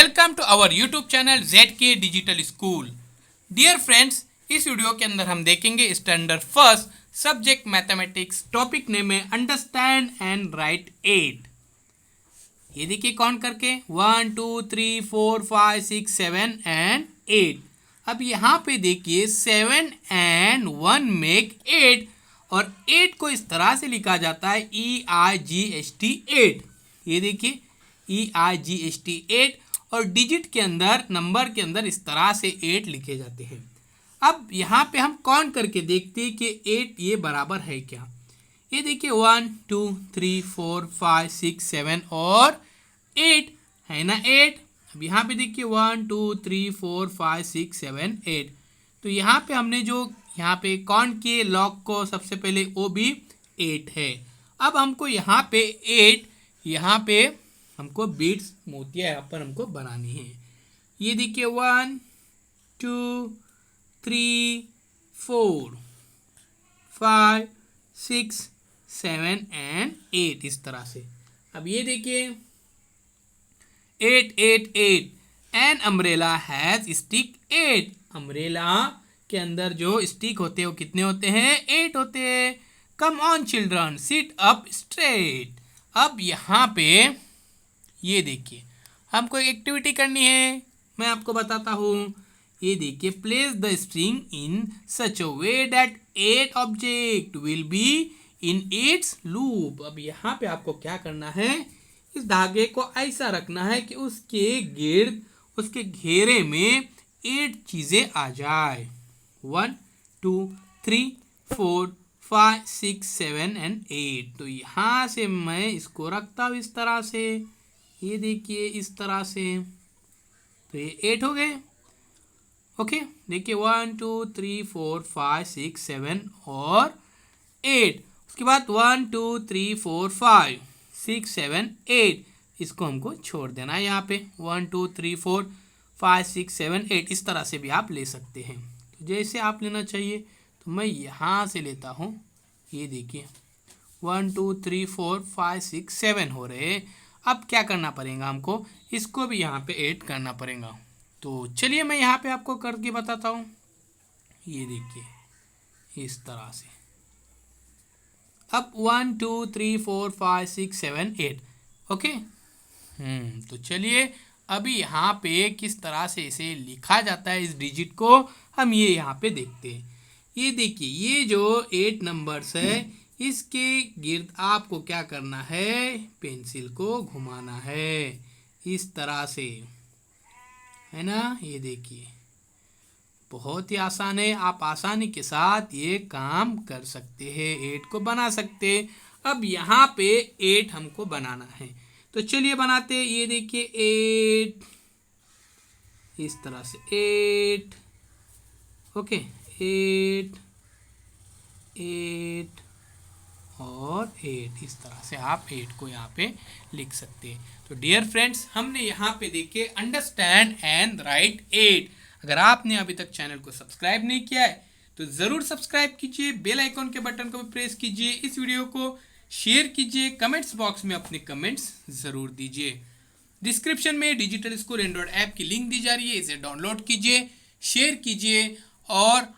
Welcome to our YouTube channel ZK digital school. Dear friends, इस video के अंदर हम देखेंगे standard first subject mathematics, topic name है अंडरस्टैंड एंड राइट 8। ये देखिए काउंट करके 1 2 3 4 5 6 7 एंड 8। अब यहाँ पे देखिए 7 एंड 1 मेक 8 और 8 को इस तरह से लिखा जाता है EIGHT 8। ये देखिए EIGHT 8 और डिजिट के अंदर, नंबर के अंदर इस तरह से 8 लिखे जाते हैं। अब यहाँ पे हम काउंट करके देखते हैं कि 8 ये बराबर है क्या। ये देखिए 1 2 3 4 5 6 7 और 8 है ना 8। अब यहाँ पे देखिए 1 2 3 4 5 6 7 8। तो यहाँ पे हमने जो यहाँ पे काउंट किए लॉग को, सबसे पहले वो भी 8 है। अब हमको यहाँ पे 8, यहाँ पे हमको बीट्स मोतिया यहाँ पर हमको बनानी है। ये देखिए 1 2 3 4 5 6 7 एंड 8 इस तरह से। अब ये देखिए 8 8 8 an umbrella has stick 8। Umbrella के अंदर जो स्टिक होते हैं वो कितने होते हैं? 8 होते हैं। Come on children sit up straight. अब यहाँ पे ये देखिए हमको एक एक्टिविटी करनी है, मैं आपको बताता हूँ। ये देखिए place the string in such a way that 8 object will be in its loop. अब यहाँ पे आपको क्या करना है, इस धागे को ऐसा रखना है कि उसके गिर्द, उसके घेरे में 8 चीज़ें आ जाए। 1 2 3 4 5 6 7 एंड 8। तो यहाँ से मैं इसको रखता हूँ इस तरह से, ये देखिए इस तरह से, तो ये 8 हो गए। ओके, देखिए 1 2 3 4 5 6 7 और 8। उसके बाद 1 2 3 4 5 6 7 8, इसको हमको छोड़ देना है यहाँ पे। 1 2 3 4 5 6 7 8 इस तरह से भी आप ले सकते हैं, तो जैसे आप लेना चाहिए। तो मैं यहाँ से लेता हूँ, ये देखिए 1 2 3 4 5 6 7 हो रहे। अब क्या करना पड़ेगा हमको, इसको भी यहाँ पे ऐड करना पड़ेगा। तो चलिए मैं यहाँ पे आपको करके बताता हूँ। ये देखिए इस तरह से। अब 1 2 3 4 5 6 7 8। ओके, तो चलिए अभी यहाँ पे किस तरह से इसे लिखा जाता है, इस डिजिट को हम ये यहाँ पे देखते हैं। ये देखिए ये जो 8 नंबर्स है, इसके गिर्द आपको क्या करना है, पेंसिल को घुमाना है इस तरह से, है ना। ये देखिए बहुत ही आसान है, आप आसानी के साथ ये काम कर सकते हैं, 8 को बना सकते हैं। अब यहाँ पे 8 हमको बनाना है, तो चलिए बनाते हैं। ये देखिए 8 इस तरह से 8। ओके 8 8 और 8 इस तरह से आप 8 को यहाँ पे लिख सकते हैं। तो डियर फ्रेंड्स, हमने यहाँ पे देखिए अंडरस्टैंड एंड राइट 8। अगर आपने अभी तक चैनल को सब्सक्राइब नहीं किया है तो ज़रूर सब्सक्राइब कीजिए, बेल आइकॉन के बटन को भी प्रेस कीजिए, इस वीडियो को शेयर कीजिए, कमेंट्स बॉक्स में अपने कमेंट्स ज़रूर दीजिए। डिस्क्रिप्शन में डिजिटल स्कूल एंड्रॉयड ऐप की लिंक दी जा रही है, इसे डाउनलोड कीजिए, शेयर कीजिए और